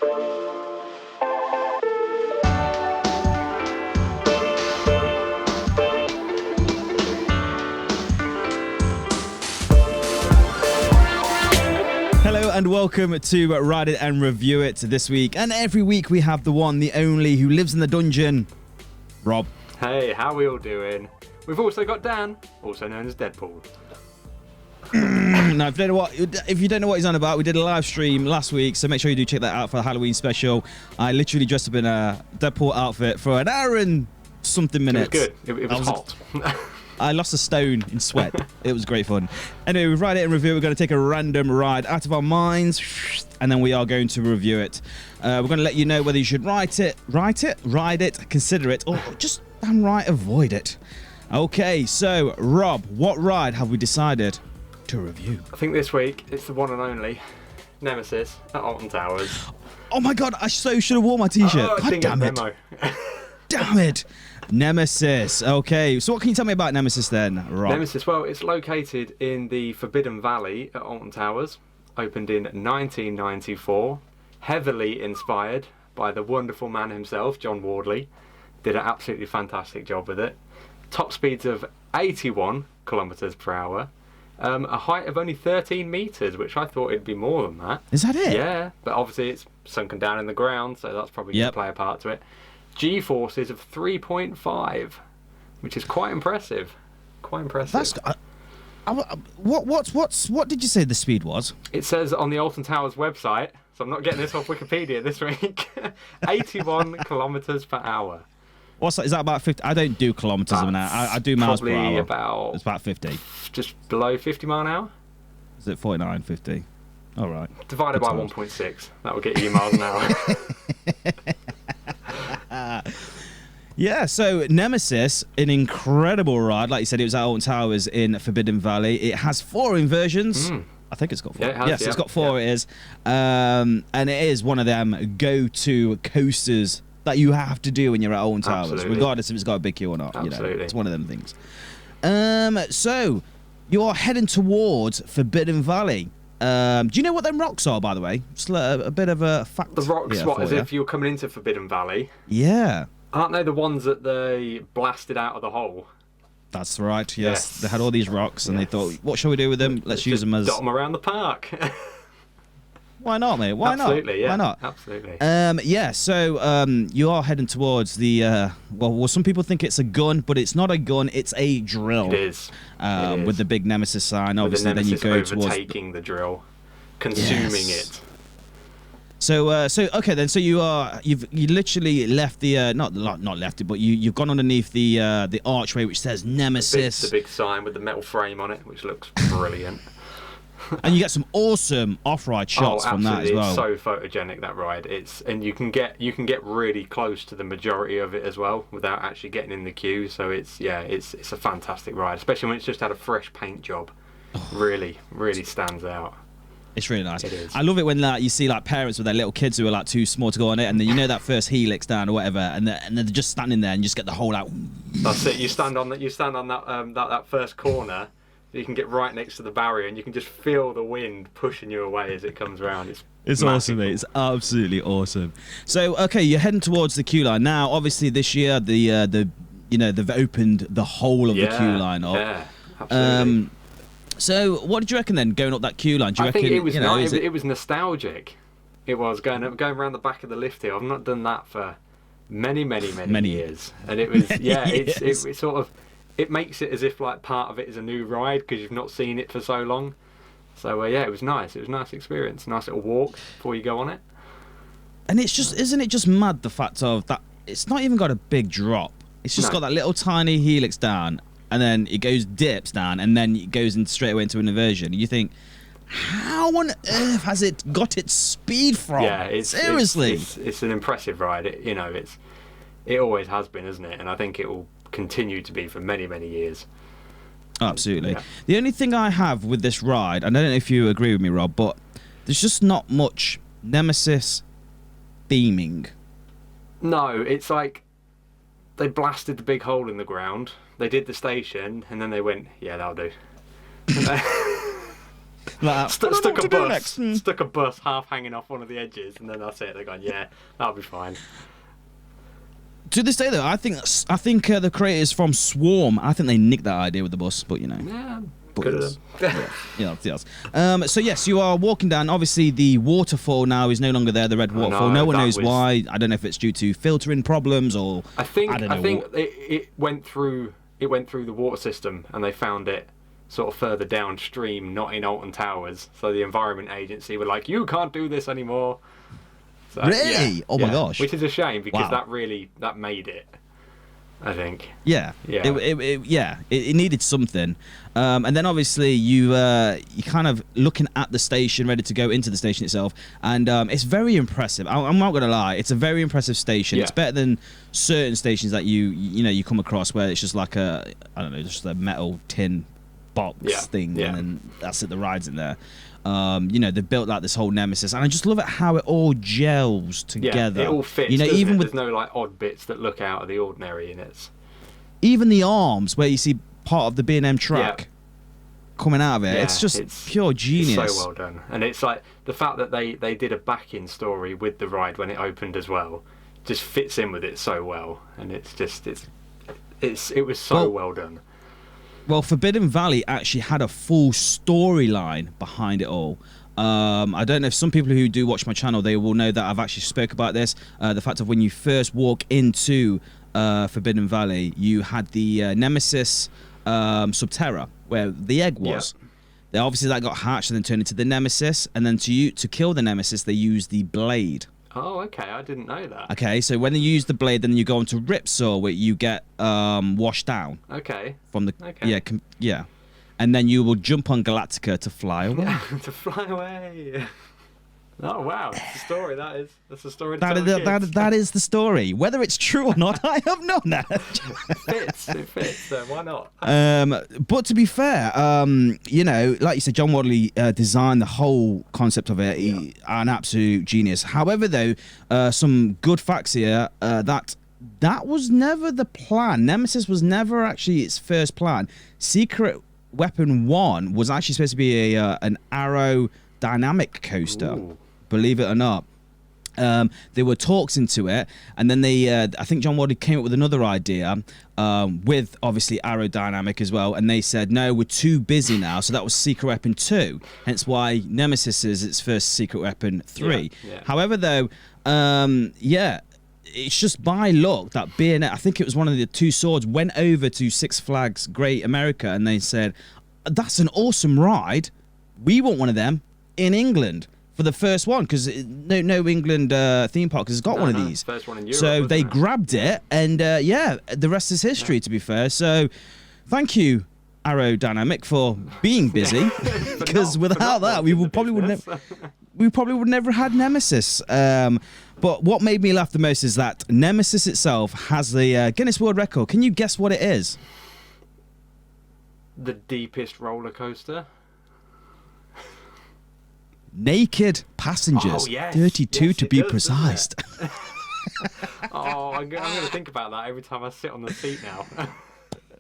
Hello and welcome to Ride It and Review It this week. And every week we have the one, the only, who lives in the dungeon, Rob. Hey, how are we all doing? We've also got Dan, also known as Deadpool. Now, if you don't know what he's on about, we did a live stream last week, so make sure you do check that out for the Halloween special. I literally dressed up in a Deadpool outfit for an hour and something minutes. It was good. It was hot. I lost a stone in sweat. It was great fun. Anyway, with Ride It and Review, we're going to take a random ride out of our minds, and then we are going to review it. We're going to let you know whether you should ride it, consider it, or just downright avoid it. Okay, so Rob, what ride have we decided to review? I think this week it's the one and only Nemesis at Alton Towers. Oh my god, I so should have worn my t-shirt. God damn it. Damn it. Nemesis. Okay, so what can you tell me about Nemesis then, Rob? Nemesis, well, it's located in the Forbidden Valley at Alton Towers. Opened in 1994. Heavily inspired by the wonderful man himself, John Wardley. Did an absolutely fantastic job with it. Top speeds of 81 kilometers per hour. A height of only 13 meters, which I thought it'd be more than that. Is that it? Yeah, but obviously it's sunken down in the ground, so that's probably going to play a part to it. G-forces of 3.5, which is quite impressive. Quite impressive. What did you say the speed was? It says on the Alton Towers website, so I'm not getting this off Wikipedia this week, 81 kilometers per hour. What's that? Is that about 50? I don't do kilometers an hour. I do miles per hour. It's about 50. Just below 50 mile an hour. Is it 49, 50? All right. Divided by 1.6. That will get you miles an hour. Yeah, so Nemesis, an incredible ride. Like you said, it was at Alton Towers in Forbidden Valley. It has 4 inversions. I think it's got 4. Yeah, it has, yes, it's got 4, it is. And it is one of them go-to coasters that you have to do when you're at Alton Towers, Absolutely. regardless if it's got a big queue or not. Absolutely. You know, it's one of them things. So, you are heading towards Forbidden Valley. Do you know what them rocks are, by the way? Just a bit of a fact. The rocks, as if you were coming into Forbidden Valley? Yeah. Aren't they the ones that they blasted out of the hole? That's right, yes. They had all these rocks, and they thought, what shall we do with them? Let's use them as... dot them around the park. Why not, mate? Why Absolutely, not? yeah. Why not? Absolutely. Yeah, so you are heading towards the... well, some people think it's a gun, but it's not a gun, it's a drill. It is. With the big Nemesis sign. With obviously, the Nemesis then you go towards... overtaking the drill. Consuming it. So okay then. So you literally left the not left it, but you've gone underneath the archway which says Nemesis. The big sign with the metal frame on it, which looks brilliant. And you get some awesome off-ride shots from that as well. It's so photogenic, that ride. And you can get really close to the majority of it as well without actually getting in the queue. So it's a fantastic ride, especially when it's just had a fresh paint job. Really stands out. It's really nice. It is. I love it when you see parents with their little kids who are too small to go on it, and then that first helix down or whatever, and they're just standing there and you just get the whole out. That's it. You stand on that first corner. You can get right next to the barrier, and you can just feel the wind pushing you away as it comes around. It's awesome, mate. It's absolutely awesome. So, okay, you're heading towards the queue line now. Obviously, this year they've opened the whole of the queue line up. Yeah, absolutely. So, what did you reckon then, going up that queue line? Do you reckon it was it was nostalgic. It was going around the back of the lift hill. I've not done that for many years, and it was it sort of. It makes it as if part of it is a new ride because you've not seen it for so long. So it was nice. It was a nice experience. Nice little walk before you go on it. And isn't it just mad the fact of that it's not even got a big drop. It's just got that little tiny helix down, and then it dips down, and then it goes straight away into an inversion. And you think, how on earth has it got its speed from? Yeah, seriously, it's an impressive ride. It always has been, isn't it? And I think it will continue to be for many years. Absolutely. Yeah. The only thing I have with this ride, and I don't know if you agree with me, Rob, but there's just not much Nemesis theming. No, it's like they blasted the big hole in the ground, they did the station, and then they went, yeah, that'll do. Like, stuck a bus half hanging off one of the edges, and then that's it. They're going, yeah, that'll be fine. To this day, though, I think the creators from Swarm, I think they nicked that idea with the bus, but you know. Yeah, good of them. Yes. So yes, you are walking down. Obviously, the waterfall now is no longer there. The red waterfall. No one knows why. I don't know if it's due to filtering problems or. I think it went through the water system, and they found it sort of further downstream, not in Alton Towers. So the Environment Agency were like, "You can't do this anymore." So, really? Yeah, my gosh. Which is a shame because that made it, I think. Yeah. It needed something. And then obviously you kind of looking at the station, ready to go into the station itself, and it's very impressive. I'm not gonna lie, it's a very impressive station. It's better than certain stations that you come across where it's just like just a metal tin box thing, and then that's it. The ride's in there. They built like this whole Nemesis, and I just love it how it all gels together. Yeah, it all fits. Even there's no like odd bits that look out of the ordinary in it. Even the arms, where you see part of the B&M track coming out of it, it's just pure genius. It's so well done, and it's like the fact that they did a back-in story with the ride when it opened as well, just fits in with it so well, and it was so well done. Well, Forbidden Valley actually had a full storyline behind it all. I don't know if some people who do watch my channel, they will know that I've actually spoke about this. The fact of when you first walk into Forbidden Valley, you had the Nemesis Subterra, where the egg was. They obviously that got hatched and then turned into the Nemesis, and then to kill the Nemesis, they used the blade. Oh, okay. I didn't know that. Okay, so when you use the blade, then you go into Ripsaw, where you get washed down. Okay. From the yeah, and then you will jump on Galactica to fly away. To fly away. Oh wow, that's the story. That's the story. That is the story. Whether it's true or not, I have no knowledge. It fits. Why not? But to be fair, like you said, John Wadley designed the whole concept of it. An absolute genius. However, though, some good facts here. That was never the plan. Nemesis was never actually its first plan. Secret Weapon 1 was actually supposed to be an aerodynamic coaster. Ooh. Believe it or not. There were talks into it, and then I think John Wadley came up with another idea with obviously aerodynamic as well, and they said, no, we're too busy now, so that was Secret Weapon 2, hence why Nemesis is its first Secret Weapon 3. Yeah. However, though, it's just by luck that Bayonet, I think it was one of the two swords, went over to Six Flags Great America, and they said, that's an awesome ride, we want one of them in England. For the first one, because no England theme park has got one of these. First one in Europe, so they grabbed it, and the rest is history. To be fair, so thank you, Aerodynamic, for being busy. Because without that, we probably would never had Nemesis. But what made me laugh the most is that Nemesis itself has the Guinness World Record. Can you guess what it is? The deepest roller coaster. Naked passengers, 32 to be precise. I'm going to think about that every time I sit on the seat now.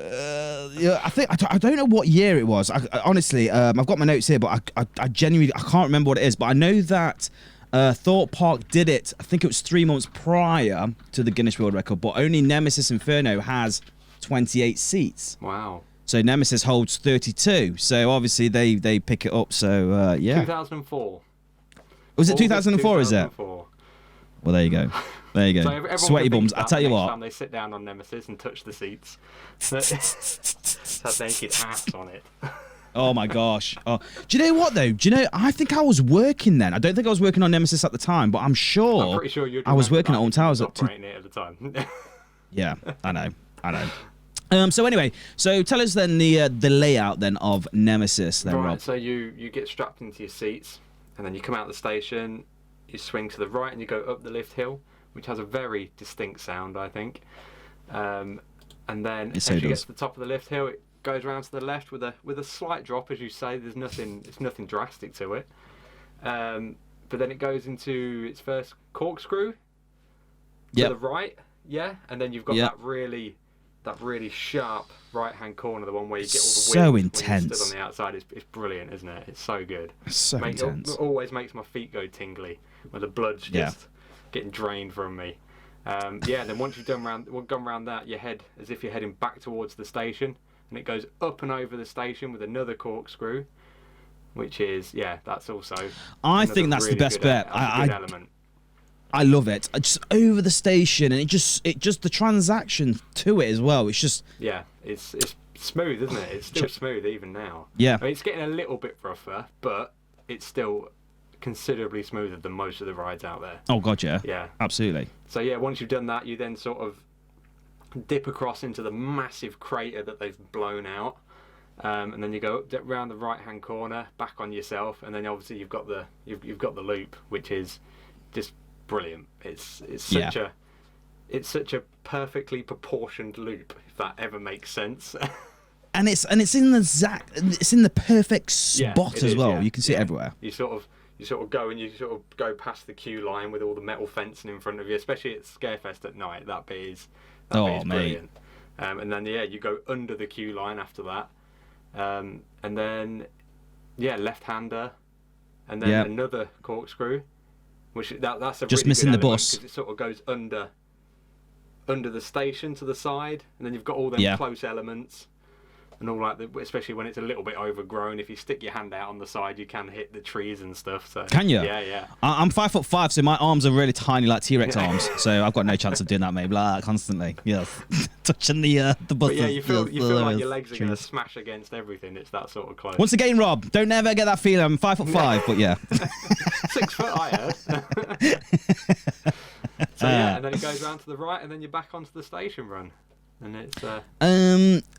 I don't know what year it was. Honestly, I've got my notes here, but I genuinely can't remember what it is. But I know that Thorpe Park did it. I think it was 3 months prior to the Guinness World Record, but only Nemesis Inferno has 28 seats. Wow. So Nemesis holds 32. So obviously they pick it up. So 2004. Was it 2004? Is it? Well, there you go. There you go. So sweaty bums. I tell you what. Time they sit down on Nemesis and touch the seats, it has naked ass on it. Oh my gosh. Oh. Do you know what though? I think I was working then. I don't think I was working on Nemesis at the time, but I'm pretty sure I was working at Alton Towers at the time. Yeah, I know. So anyway, tell us then the layout then of Nemesis then, right, Rob. So you get strapped into your seats, and then you come out of the station, you swing to the right and you go up the lift hill, which has a very distinct sound, I think. And then as you get to the top of the lift hill, it goes around to the left with a slight drop, as you say. It's nothing drastic to it. But then it goes into its first corkscrew to the right, and then you've got that really sharp right-hand corner, the one where you get all the So wind intense. when you stood on the outside, it's brilliant, isn't it? It's so good. So intense. It always makes my feet go tingly when the blood's just getting drained from me. And then once you've gone round that, you head as if you're heading back towards the station, and it goes up and over the station with another corkscrew, which is that's also. I think that's really the best bet. good element. I love it. Just over the station, and it just the transaction to it as well. It's just it's smooth, isn't it? It's still smooth even now. Yeah, I mean, it's getting a little bit rougher, but it's still considerably smoother than most of the rides out there. Oh god, yeah, absolutely. So once you've done that, you then sort of dip across into the massive crater that they've blown out, and then you go around the right-hand corner, back on yourself, and then obviously you've got the loop, which is just brilliant. It's such a perfectly proportioned loop, if that ever makes sense. and it's in the perfect spot as well. You can see it everywhere. You sort of go and you sort of go past the queue line with all the metal fencing in front of you, especially at Scarefest at night. That bit is brilliant. And then you go under the queue line after that, and then left-hander, and then another corkscrew, which that's a just really missing good the element, bus, because it sort of goes under the station to the side, and then you've got all them close elements and all like that, especially when it's a little bit overgrown. If you stick your hand out on the side, you can hit the trees and stuff. So can you? Yeah. I'm 5'5", so my arms are really tiny, like T-Rex arms. So I've got no chance of doing that, mate. Blah, constantly, touching the bus. But you feel like your legs are going to smash against everything. It's that sort of close. Once again, Rob, don't never get that feeling. I'm 5'5", but yeah. 6 foot, I heard. So and then it goes round to the right, and then you're back onto the station run. And it's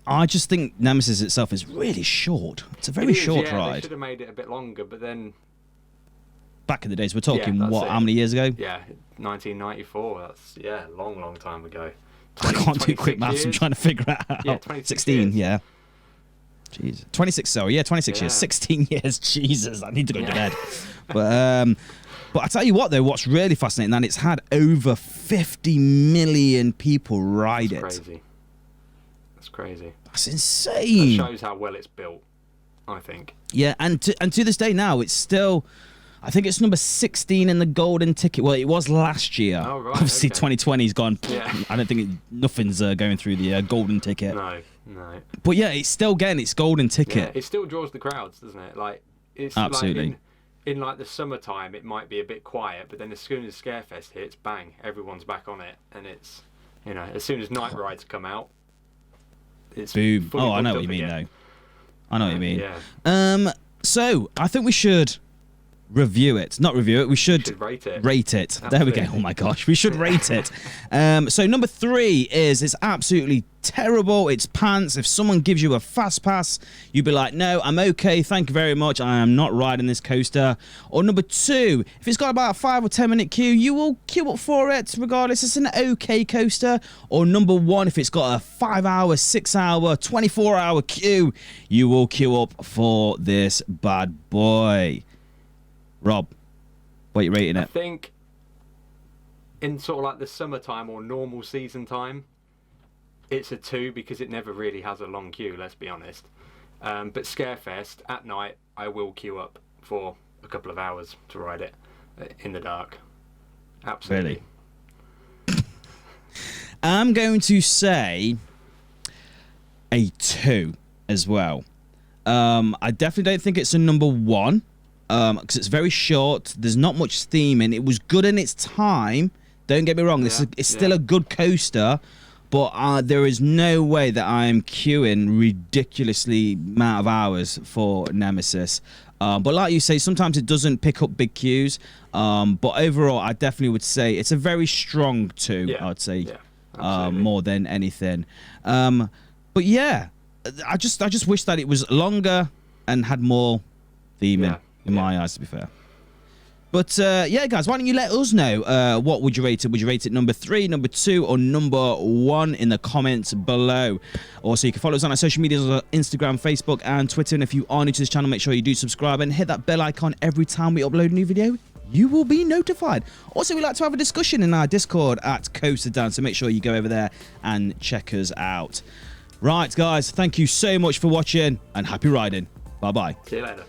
I just think Nemesis itself is really short. It's a very short ride. They should have made it a bit longer, but then back in the days, we're talking how many years ago? Yeah, 1994. That's long time ago. I can't do quick maths. I'm trying to figure it out. Yeah, 16. Years. Yeah. Jesus. 26. So 26 years. 16 years. Jesus, I need to go to bed. But I tell you what, though, what's really fascinating, that it's had over 50 million people ride it. That's crazy. That's insane. That shows how well it's built, I think. Yeah, and to this day now, it's still, I think it's number 16 in the golden ticket. Well, it was last year. Oh, right. Obviously, okay. 2020's gone. Yeah. I don't think nothing's going through the golden ticket. No. But yeah, it's still getting its golden ticket. Yeah, it still draws the crowds, doesn't it? Like, it's absolutely. Like in like the summertime, it might be a bit quiet, but then as soon as Scarefest hits, bang, everyone's back on it, and it's, as soon as night rides come out, it's boom. Oh, I know what you mean, though. I know what you mean. Yeah. So I think we should review it. Not review it. We should rate it. Rate it. There we go. Oh my gosh, we should rate it. So number 3 is it's absolutely terrible. It's pants. If someone gives you a fast pass, you'd be like, no, I'm okay. Thank you very much. I am not riding this coaster. Or number 2, if it's got about a 5 or 10 minute queue, you will queue up for it regardless. It's an okay coaster. Or number 1, if it's got a 5 hour, 6 hour, 24 hour queue, you will queue up for this bad boy. Rob, what are you rating it? I think in sort of like the summertime or normal season time, it's a 2 because it never really has a long queue, let's be honest. But Scarefest, at night, I will queue up for a couple of hours to ride it in the dark. Absolutely. Really? I'm going to say a 2 as well. I definitely don't think it's a number 1. Because it's very short. There's not much theming. It was good in its time. Don't get me wrong. It's still a good coaster, but there is no way that I'm queuing ridiculously amount of hours for Nemesis. But like you say, sometimes it doesn't pick up big queues. But overall, I definitely would say it's a very strong 2. Yeah. I'd say Absolutely. more than anything. But yeah, I just wish that it was longer and had more theming. In my eyes, to be fair. But yeah, guys, why don't you let us know what would you rate it? Would you rate it number 3, number 2, or number 1 in the comments below? Also, you can follow us on our social medias, Instagram, Facebook, and Twitter. And if you are new to this channel, make sure you do subscribe and hit that bell icon every time we upload a new video. you will be notified. Also, we like to have a discussion in our Discord at CoasterDan, so make sure you go over there and check us out. Right, guys, thank you so much for watching, and happy riding. Bye-bye. See you later.